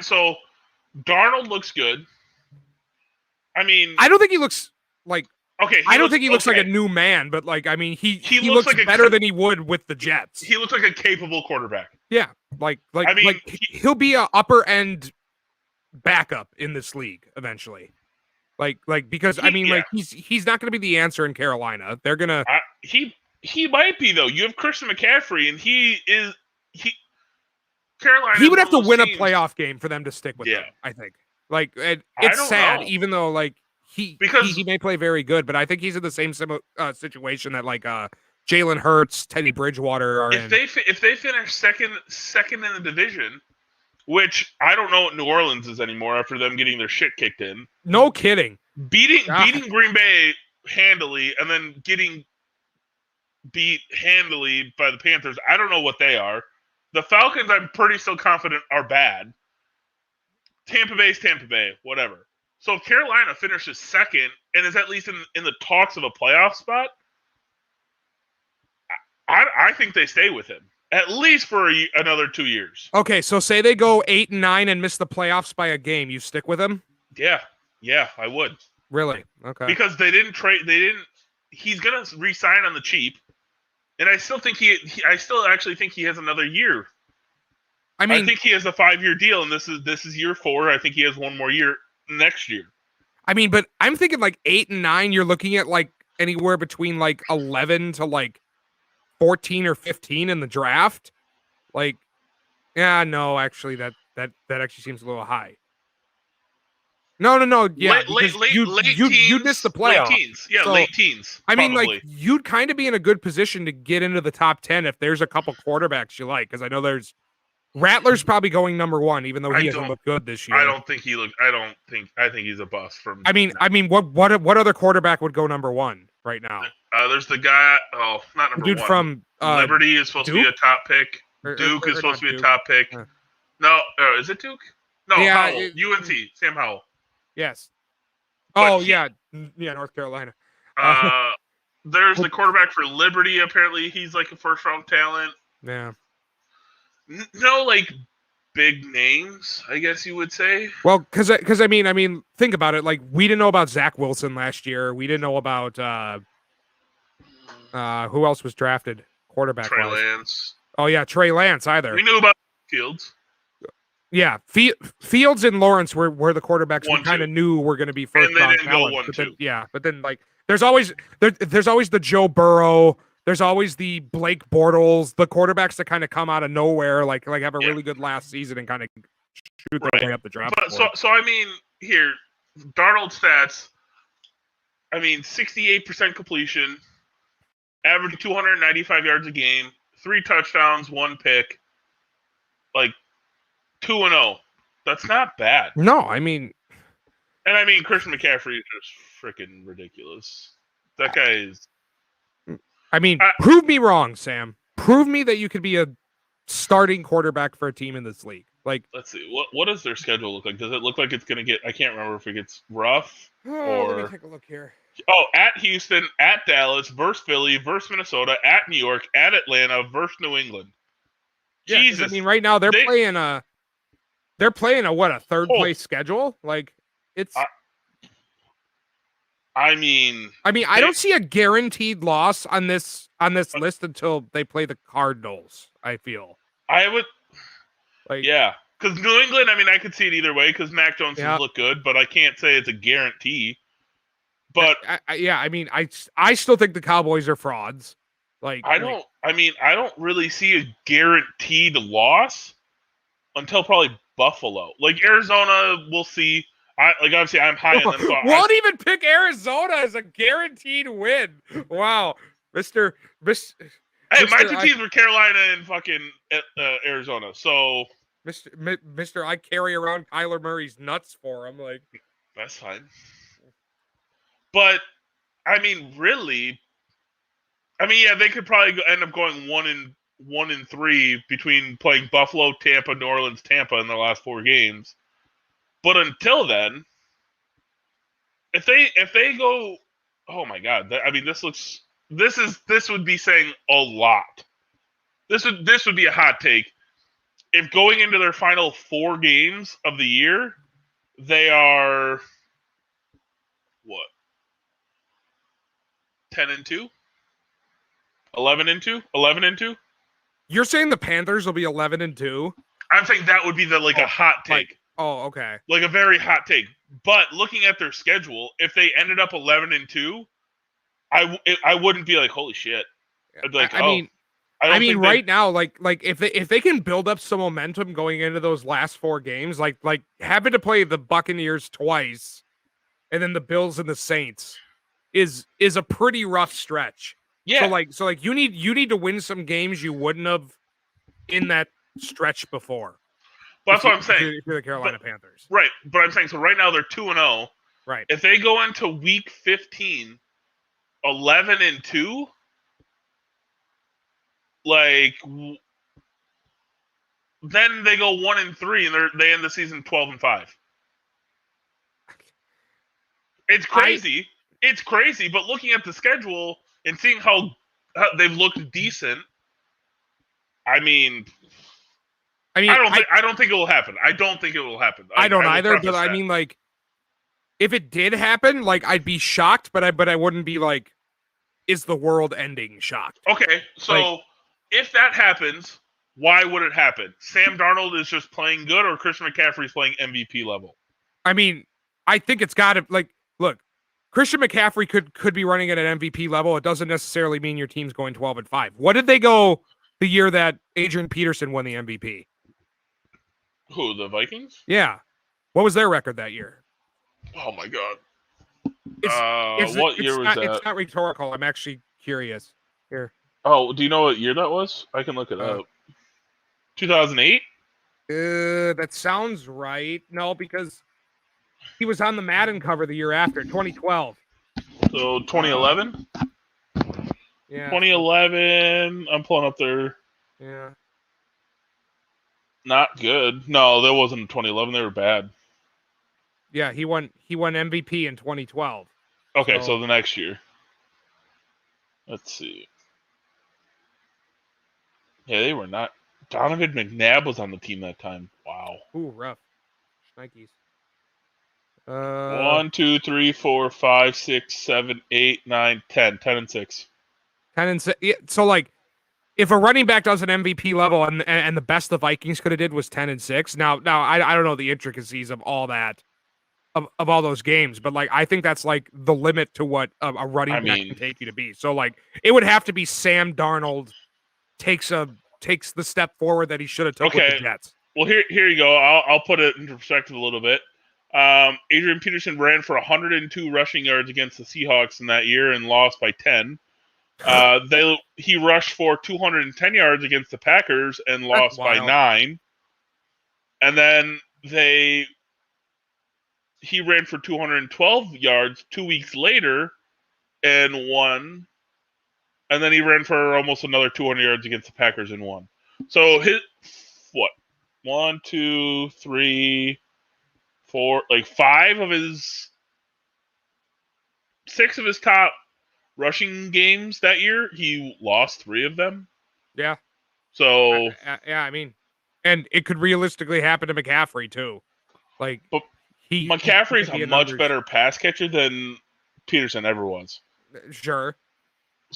so Darnold looks good. I mean, I don't think he looks like okay. I don't think he looks like a new man, but he looks like better than he would with the Jets. He looks like a capable quarterback. Yeah, he'll be a upper end backup in this league eventually. Because he's not going to be the answer in Carolina. They're gonna he might be though. You have Christian McCaffrey, and Carolina. He would have to win a playoff game for them to stick with him. I think. It's sad, know. Even though he may play very good, but I think he's in the same situation that Jalen Hurts, Teddy Bridgewater are in. If they finish second in the division, which I don't know what New Orleans is anymore after them getting their shit kicked in. No kidding. Beating Green Bay handily and then getting beat handily by the Panthers. I don't know what they are. The Falcons, I'm pretty still confident, are bad. Tampa Bay's Tampa Bay, whatever. So if Carolina finishes second and is at least in the talks of a playoff spot, I think they stay with him. At least for another 2 years. Okay, so say they go 8-9 and miss the playoffs by a game, you stick with him? Yeah, I would. Really? Okay. Because they didn't trade. He's gonna re-sign on the cheap, and I still think I still actually think he has another year. I think he has a 5-year deal, and this is year 4. I think he has one more year next year. But I'm thinking 8 and 9. You're looking at anywhere between 11 to 14 or 15 in the draft. Actually that actually seems a little high. No. Yeah, late you missed the playoffs. Late teens. Yeah, so, late teens. Probably. You'd kind of be in a good position to get into the top 10 if there's a couple quarterbacks you like, because I know there's Rattler's probably going number 1, even though he hasn't looked good this year. I think he's a bust from. What other quarterback would go number 1 right now? There's the guy. Oh, not number 1. Dude from Liberty is supposed Duke? to be a top pick. Duke is supposed to be a top pick. No, is it Duke? No, yeah, Howell. UNC. Sam Howell. Yes. But North Carolina. There's the quarterback for Liberty. Apparently, he's a first-round talent. Yeah. No, big names, I guess you would say. Well, because think about it. We didn't know about Zach Wilson last year. We didn't know about who else was drafted quarterback. Trey Lance. Oh yeah, Trey Lance either. We knew about Fields. Yeah, Fields and Lawrence were the quarterbacks we kind of knew were going to be first round talent. But then there's always the Joe Burrow. There's always the Blake Bortles, the quarterbacks that kind of come out of nowhere, have a really good last season and kind of shoot their way up the draft. But here, Darnold stats. 68% completion, averaging 295 yards a game, 3 touchdowns, 1 pick, 2-0. That's not bad. No, Christian McCaffrey is just freaking ridiculous. That guy is. Prove me wrong, Sam. Prove me that you could be a starting quarterback for a team in this league. Let's see. What does their schedule look like? Does it look like it's going to get? I can't remember if it gets rough. Let me take a look here. Oh, at Houston, at Dallas, versus Philly, versus Minnesota, at New York, at Atlanta, versus New England. Yeah, Jesus. Right now they're playing a third place schedule. It's. I don't see a guaranteed loss on this list until they play the Cardinals. I feel. I would. Because New England. I could see it either way because Mac Jones has looked good, but I can't say it's a guarantee. But I still think the Cowboys are frauds. I don't really see a guaranteed loss until probably Buffalo. Like Arizona, we'll see. Obviously I'm high on them. So won't even pick Arizona as a guaranteed win. Wow, Mister. Hey, my two teams were Carolina and fucking Arizona. So Mister, I carry around Kyler Murray's nuts for him. Like that's fine. But I mean, really, they could probably end up going 1-3 between playing Buffalo, Tampa, New Orleans, Tampa in the last 4 games. But until then, if they go, oh my god, this would be saying a lot. This would be a hot take. If going into their final 4 games of the year, they are what? 10-2? 11-2? 11-2? You're saying the Panthers will be 11-2? I'm saying that would be a hot take. Okay. Like a very hot take. But looking at their schedule, if they ended up 11-2, I wouldn't be like, holy shit. I'd be like, right now, like if they can build up some momentum going into those last 4 games, like having to play the Buccaneers twice and then the Bills and the Saints is a pretty rough stretch. Yeah. So like you need to win some games you wouldn't have in that stretch before. But that's what I'm saying. If you're the Carolina Panthers. Right. But I'm saying, so right now they're 2-0. Right. If they go into week 15 11-2, like then they go 1-3 and they end the season 12-5. It's crazy. It's crazy, but looking at the schedule and seeing how they've looked decent, I don't think it will happen. I don't think it will happen. I don't either, but I mean, like, if it did happen, like, I'd be shocked, but I wouldn't be like, is the world ending shocked? Okay, so if that happens, why would it happen? Sam Darnold is just playing good, or Christian McCaffrey's playing MVP level? I mean, I think it's got to, like, look, Christian McCaffrey could be running at an MVP level. It doesn't necessarily mean your team's going 12-5. What did they go the year that Adrian Peterson won the MVP? Who, the Vikings? Yeah. What was their record that year? Oh my god. What year was that? It's not rhetorical. I'm actually curious. Here. Oh, do you know what year that was? I can look it up. 2008? That sounds right. No, because he was on the Madden cover the year after, 2012. So 2011? Yeah. 2011. I'm pulling up their. Yeah. Not good. No, that wasn't 2011. They were bad. Yeah, he won MVP in 2012. Okay, so the next year. Let's see. Yeah, they were not. Donovan McNabb was on the team that time. Wow. Ooh, rough. Nikes. 1, 2, 3, 4, 5, 6, 7, 8, 9, 10. 10-6. 10-6. Yeah, so, like, if a running back does an MVP level and the best the Vikings could have did was 10-6. Now I don't know the intricacies of all that, of all those games, but like I think that's like the limit to what a running back can take you to be. So like it would have to be Sam Darnold takes the step forward that he should have took with the Jets. Well, here you go. I'll put it into perspective a little bit. Adrian Peterson ran for 102 rushing yards against the Seahawks in that year and lost by 10. He rushed for 210 yards against the Packers and lost by 9. And then he ran for 212 yards 2 weeks later and won. And then he ran for almost another 200 yards against the Packers and won. So 1, 2, 3, 4, like 6 of his top rushing games that year, he lost 3 of them. Yeah. So I mean, and it could realistically happen to McCaffrey too. Like, but McCaffrey's a much better pass catcher than Peterson ever was. Sure.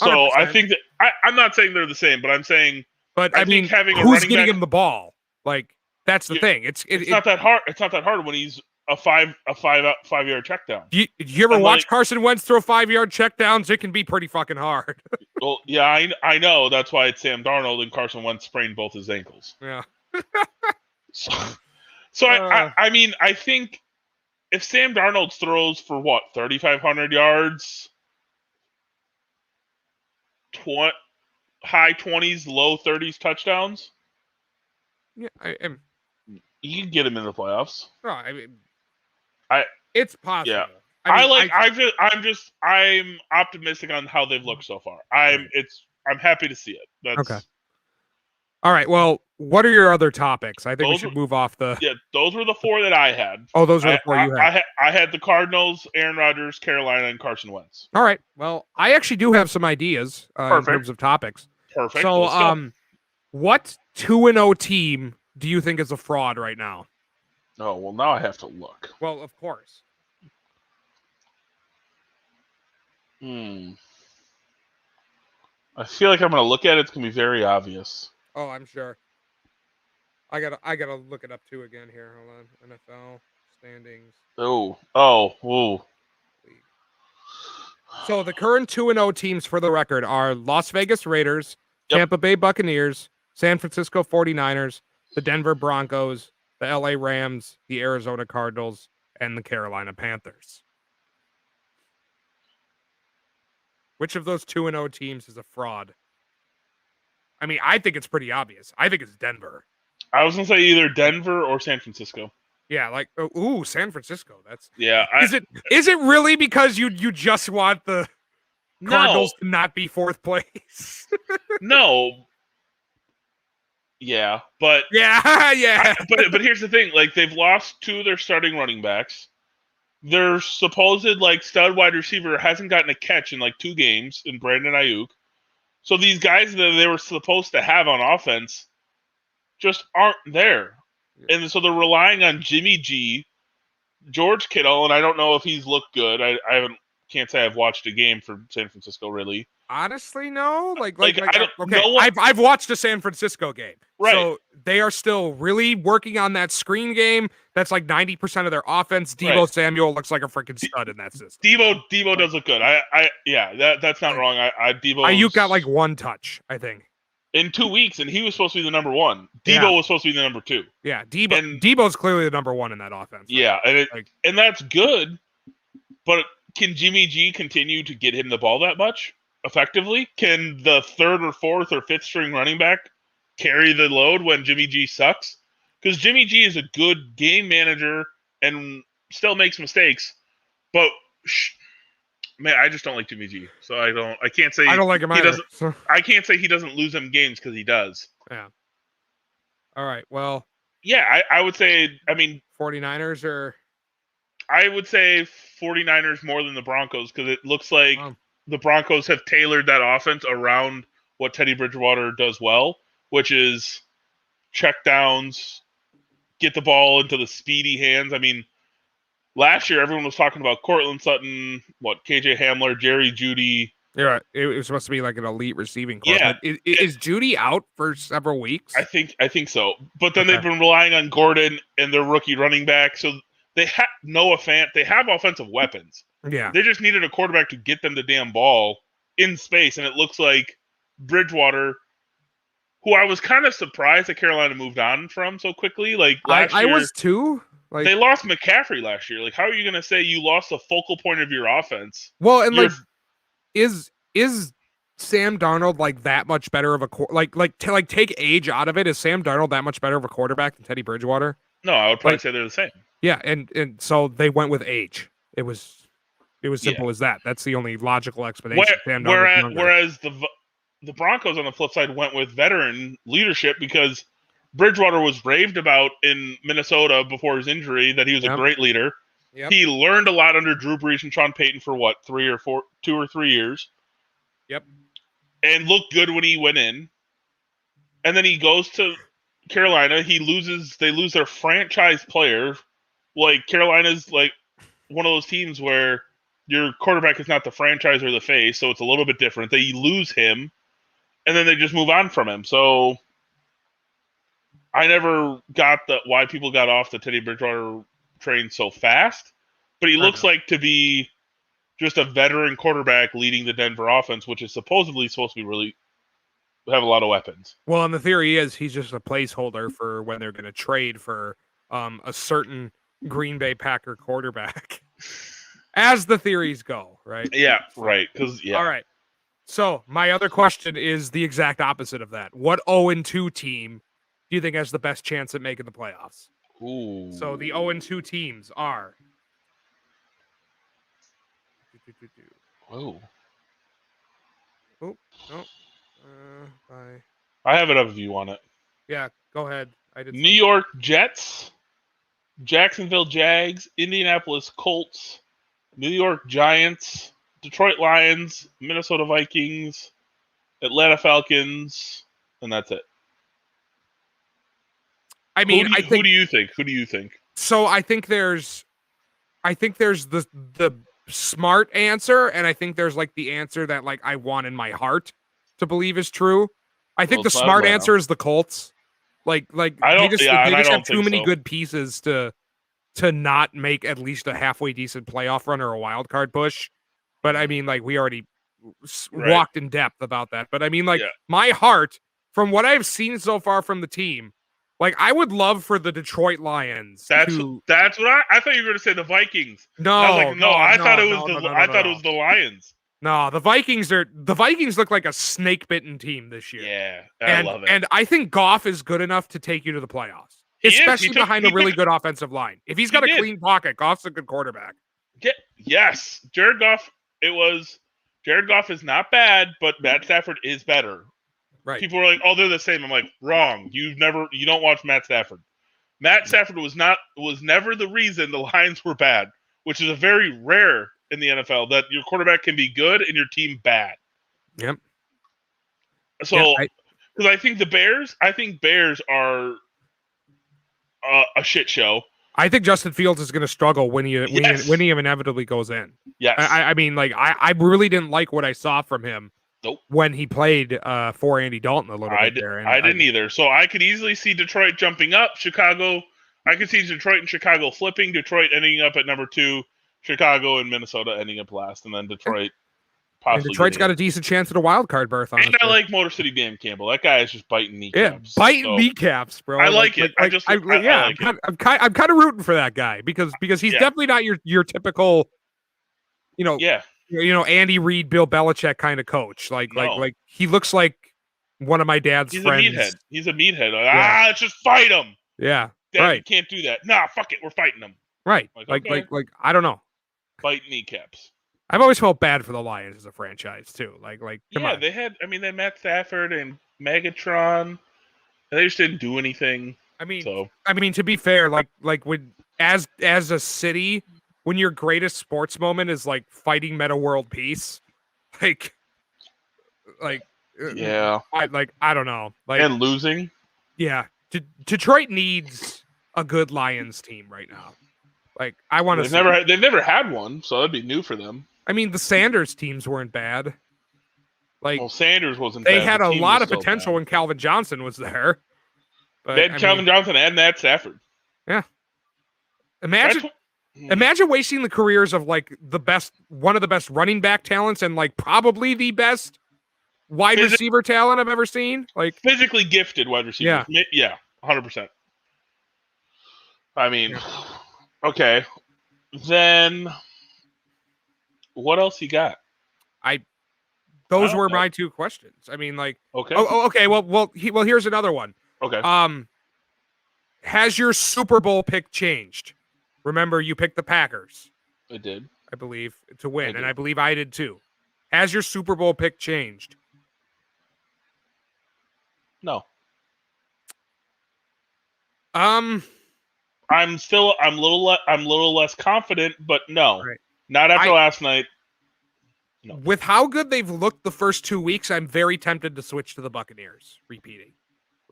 100%. So I think that I'm not saying they're the same, but I'm saying. But I mean, who's getting him the ball? Like that's the thing. It's not that hard. It's not that hard when he's a 5-yard check down. You ever watch Carson Wentz throw 5-yard check downs? It can be pretty fucking hard. Well, yeah, I know. That's why it's Sam Darnold, and Carson Wentz sprained both his ankles. Yeah. So I mean, I think if Sam Darnold throws for 3,500 yards, high 20s, low 30s touchdowns. Yeah, I am. You can get him in the playoffs. No, I mean, I It's possible. Yeah. I'm optimistic on how they've looked so far. I'm happy to see it. That's okay. All right. Well, what are your other topics? I think we should move off the. Yeah, those were the four that I had. Oh, those are the four you had. I had the Cardinals, Aaron Rodgers, Carolina, and Carson Wentz. All right. Well, I actually do have some ideas in terms of topics. Perfect. So, what 2-0 team do you think is a fraud right now? Oh, well, now I have to look. Well, of course. I feel like I'm going to look at it. It's going to be very obvious. Oh, I'm sure. I gotta look it up too again here. Hold on. NFL standings. Oh. So the current 2-0 teams for the record are Las Vegas Raiders, Tampa Bay Buccaneers, San Francisco 49ers, the Denver Broncos, the LA Rams, the Arizona Cardinals, and the Carolina Panthers. Which of those 2-0 teams is a fraud? I mean, I think it's pretty obvious. I think it's Denver. I was going to say either Denver or San Francisco. Yeah, San Francisco. That's Is it really because you just want the Cardinals to not be fourth place? No. Yeah, but but here's the thing: like they've lost two of their starting running backs. Their supposed stud wide receiver hasn't gotten a catch in 2 games in Brandon Ayuk. So these guys that they were supposed to have on offense just aren't there. And so they're relying on Jimmy G, George Kittle, and I don't know if he's looked good. I can't say I've watched a game for San Francisco really. Honestly, no. Okay, I've watched a San Francisco game. Right. So they are still really working on that screen game. That's 90% of their offense. Deebo Samuel looks like a freaking stud in that system. Deebo does look good. That's not wrong. Deebo Ayuk got 1 touch, I think. In 2 weeks, and he was supposed to be the number 1. Deebo was supposed to be the number 2. Yeah, Deebo's clearly the number 1 in that offense. Yeah, and that's good, but can Jimmy G continue to get him the ball that much effectively? Can the 3rd or 4th or 5th string running back carry the load when Jimmy G sucks? Because Jimmy G is a good game manager and still makes mistakes, but man, I just don't like Jimmy G. So I can't say I don't like him either. I can't say he doesn't lose them games because he does. Yeah. All right. Well. Yeah, I would say. I mean, 49ers or. I would say 49ers more than the Broncos because it looks like the Broncos have tailored that offense around what Teddy Bridgewater does well, which is check downs, get the ball into the speedy hands. I mean, last year everyone was talking about Cortland Sutton, KJ Hamler, Jerry Jeudy. Yeah, it was supposed to be an elite receiving corps. Yeah. Is Jeudy out for several weeks? I think so. But then they've been relying on Gordon and their rookie running back, so they have Noah Fant. They have offensive weapons. Yeah. They just needed a quarterback to get them the damn ball in space, and it looks like Bridgewater, who I was kind of surprised that Carolina moved on from so quickly. Last year, I was too. They lost McCaffrey last year. How are you going to say you lost the focal point of your offense? Well, and is Sam Darnold that much better of a take age out of it? Is Sam Darnold that much better of a quarterback than Teddy Bridgewater? No, I would probably say they're the same. Yeah, and so they went with age. It was simple as that. That's the only logical explanation. Whereas the Broncos on the flip side went with veteran leadership because Bridgewater was raved about in Minnesota before his injury that he was a great leader. Yep. He learned a lot under Drew Brees and Sean Payton for 2 or 3 years. Yep. And looked good when he went in. And then he goes to Carolina. They lose their franchise player. Carolina's one of those teams where your quarterback is not the franchise or the face, so it's a little bit different. They lose him, and then they just move on from him. So I never got why people got off the Teddy Bridgewater trained so fast, but he looks like to be just a veteran quarterback leading the Denver offense, which is supposedly supposed to be really have a lot of weapons. Well, and the theory is he's just a placeholder for when they're going to trade for a certain Green Bay Packer quarterback, as the theories go, right? Yeah, right. All right. So my other question is the exact opposite of that. What 0-2 team do you think has the best chance at making the playoffs? Ooh. So the 0-2 teams are. Whoa. Oh, no. Bye. I have a view on it. Yeah, go ahead. New York Jets, Jacksonville Jags, Indianapolis Colts, New York Giants, Detroit Lions, Minnesota Vikings, Atlanta Falcons, and that's it. I mean, who do you think? Who do you think? So I think there's the smart answer, and I think there's like the answer that like I want in my heart to believe is true. I think the smart answer is the Colts. Like they just have too many good pieces to not make at least a halfway decent playoff run or a wild card push. But I mean, like we already walked in depth about that. But I mean, like my heart, from what I've seen so far from the team, like I would love for the Detroit Lions. That's what I thought you were going to say. The Vikings. No, I was like, I thought it was the Lions. No, the Vikings look like a snake-bitten team this year. Yeah, I love it. And I think Goff is good enough to take you to the playoffs, especially behind a really good offensive line. If he's got a clean pocket, Goff's a good quarterback. Yes, Jared Goff. Jared Goff is not bad, but Matt Stafford is better. Right. People are like, "Oh, they're the same." I'm like, wrong. You don't watch Matt Stafford. Matt Stafford was never the reason the Lions were bad, which is a very rare in the NFL, that your quarterback can be good and your team bad. Yep. So, because I think Bears are a shit show. I think Justin Fields is going to struggle when he inevitably goes in. Yes. I mean, like I really didn't like what I saw from him. Nope. When he played for Andy Dalton a little bit there. I didn't either. So I could easily see Detroit jumping up. I could see Detroit and Chicago flipping. Detroit ending up at number 2. Chicago and Minnesota ending up last, and then Detroit possibly. And Detroit's got a decent chance at a wild card berth. Honestly. And I like Motor City Dan Campbell. That guy is just biting kneecaps. Yeah, biting kneecaps, bro. I like it. I'm kind of rooting for that guy because he's definitely not your typical, Andy Reid, Bill Belichick kind of coach. Like he looks like one of my dad's friends. He's a meathead. Let's just fight him. Yeah, Dad, right. You can't do that. Nah, fuck it. We're fighting him. Right. Like I don't know. Bite kneecaps. I've always felt bad for the Lions as a franchise too. Come on. They had Matt Stafford and Megatron, and they just didn't do anything. I mean, to be fair, like when as a city, when your greatest sports moment is like fighting Meta World Peace, I don't know, and losing. Yeah, Detroit needs a good Lions team right now. Like I want to. They've never had one, so that'd be new for them. I mean, the Sanders teams weren't bad. Sanders wasn't. They bad. had a lot of potential when Calvin Johnson was there. But, they had Calvin Johnson and Matt Stafford. Yeah. Imagine wasting the careers of like one of the best running back talents and like probably the best wide receiver talent I've ever seen. Like physically gifted wide receiver. Yeah, 100%. I mean, okay. Then what else you got? Those were my 2 questions. I mean, like, okay. Okay. Well, here's another one. Okay. Has your Super Bowl pick changed? Remember, you picked the Packers. I did. I believe, to win, and I believe I did too. Has your Super Bowl pick changed? No. I'm a little less confident, but no. Right. Not after last night. No. With how good they've looked the first 2 weeks, I'm very tempted to switch to the Buccaneers, repeating.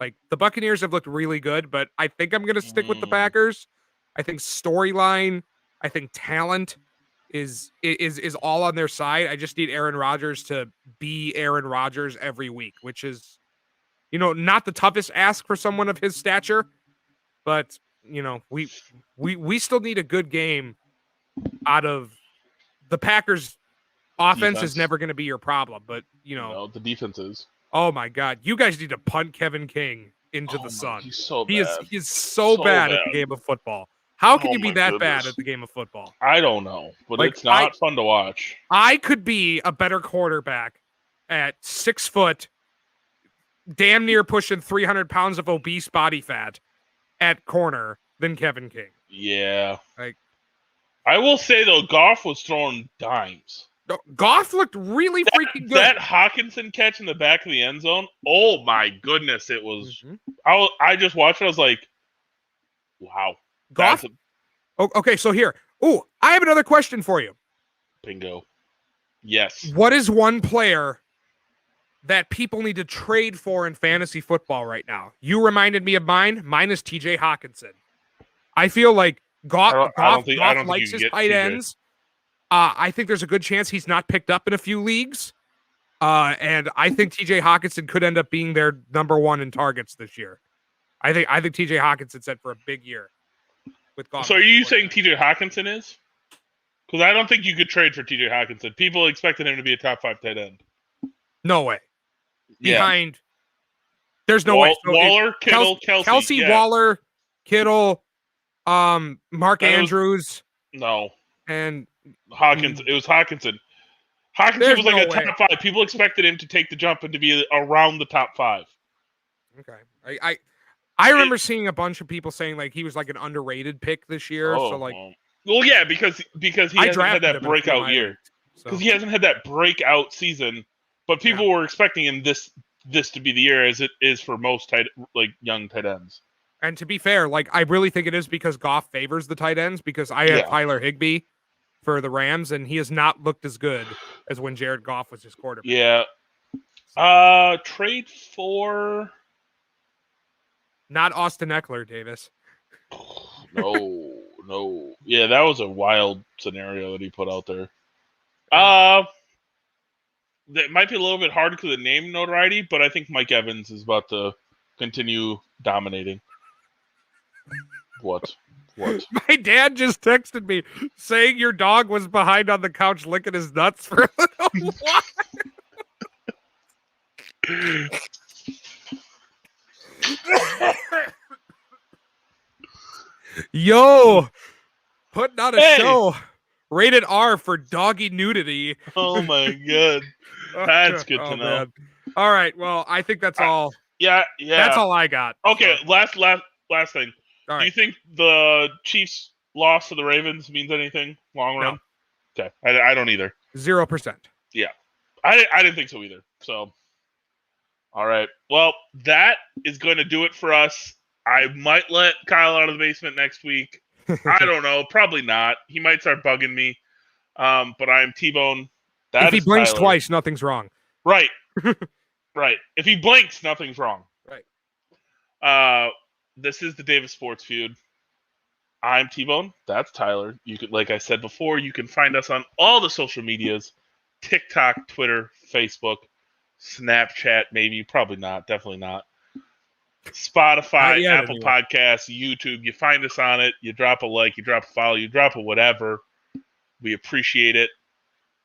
Like, the Buccaneers have looked really good, but I think I'm going to stick with the Packers. I think storyline, I think talent is all on their side. I just need Aaron Rodgers to be Aaron Rodgers every week, which is, not the toughest ask for someone of his stature, but we still need a good game out of the Packers. Offense is never going to be your problem, but the defense is. Oh my God, you guys need to punt Kevin King into the sun. He's so bad. He is so bad at the game of football. How can you be that bad at the game of football? I don't know, but it's not fun to watch. I could be a better quarterback at 6 foot, damn near pushing 300 pounds of obese body fat at corner than Kevin King. Yeah. I will say, though, Goff was throwing dimes. Goff looked really freaking good. That Hawkinson catch in the back of the end zone, oh my goodness, it was. I just watched it. I was like, wow. Goff? Okay, so here. Oh, I have another question for you. Bingo. Yes. What is one player that people need to trade for in fantasy football right now? You reminded me of mine. Mine is TJ Hawkinson. I feel like Goff likes his tight ends. I think there's a good chance he's not picked up in a few leagues. And I think TJ Hawkinson could end up being their number one in targets this year. I think TJ Hawkinson's set for a big year with Goff. So are you saying TJ Hawkinson is? Because I don't think you could trade for TJ Hawkinson. People expected him to be a top 5 tight end. No way. Behind. There's no way. So Waller, Kittle, Kelsey, Waller, Kittle, Mark Andrews. No. And Hawkins. It was Hawkinson. Hawkinson was like a top 5. People expected him to take the jump and to be around the top 5. Okay. I remember seeing a bunch of people saying like he was like an underrated pick this year. Well, yeah, because he hasn't had that breakout year. Because he hasn't had that breakout season. But people were expecting him this to be the year, as it is for most young tight ends. And to be fair, I really think it is because Goff favors the tight ends, because I have Tyler Higbee for the Rams, and he has not looked as good as when Jared Goff was his quarterback. Yeah. Trade for... Not Austin Eckler, Davis. No. Yeah, that was a wild scenario that he put out there. That might be a little bit hard because of name notoriety, but I think Mike Evans is about to continue dominating. What? My dad just texted me saying your dog was behind on the couch licking his nuts for a little while. Yo, putting on a show. Rated R for doggy nudity. Oh my God. That's good to know. Man. All right. Well, I think that's all. Yeah. That's all I got. Okay. Last thing. Do you think the Chiefs' loss to the Ravens means anything long run? Okay. I don't either. 0%. Yeah. I didn't think so either. So, all right. Well, that is going to do it for us. I might let Kyle out of the basement next week. I don't know. Probably not. He might start bugging me. But I'm T-Bone. If he blinks twice, nothing's wrong. Right. Right. If he blinks, nothing's wrong. Right. This is the Davis Sports Feud. I'm T-Bone. That's Tyler. You could, like I said before, you can find us on all the social medias: TikTok, Twitter, Facebook, Snapchat, maybe, probably not, definitely not. Spotify, Apple Podcasts, YouTube. You find us on it. You drop a like, you drop a follow, you drop a whatever. We appreciate it.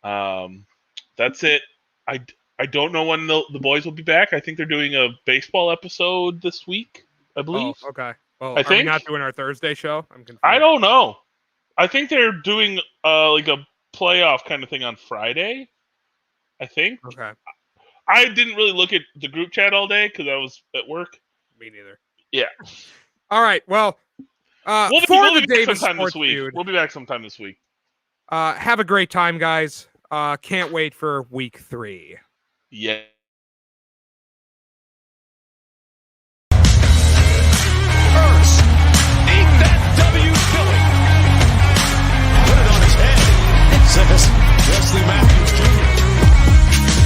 That's it. I don't know when the boys will be back. I think they're doing a baseball episode this week, I believe. Oh, okay. Well, are we not doing our Thursday show? I'm confused. I don't know. I think they're doing like a playoff kind of thing on Friday, I think. Okay. I didn't really look at the group chat all day because I was at work. Me neither. Yeah. All right. Well, we'll the be Davis sometime Sports this week. Feud, We'll be back sometime this week. Have a great time, guys. Can't wait for week 3. Yeah. First, ain't that W Philly? Put it on his head. Simmons, Wesley Matthews Jr.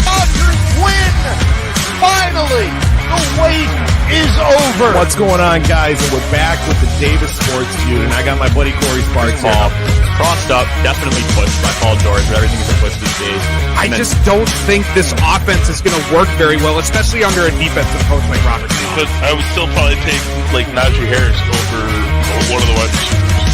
Dodgers win! Finally! The wait is over! What's going on, guys? And we're back with the Davis Sports Feud, and I got my buddy Corey Sparks here. Crossed up, definitely pushed by Paul George, but everything's a push these days. I just don't think this offense is going to work very well, especially under a defensive coach like Robert. But I would still probably take Najee Harris over One of the wide receivers.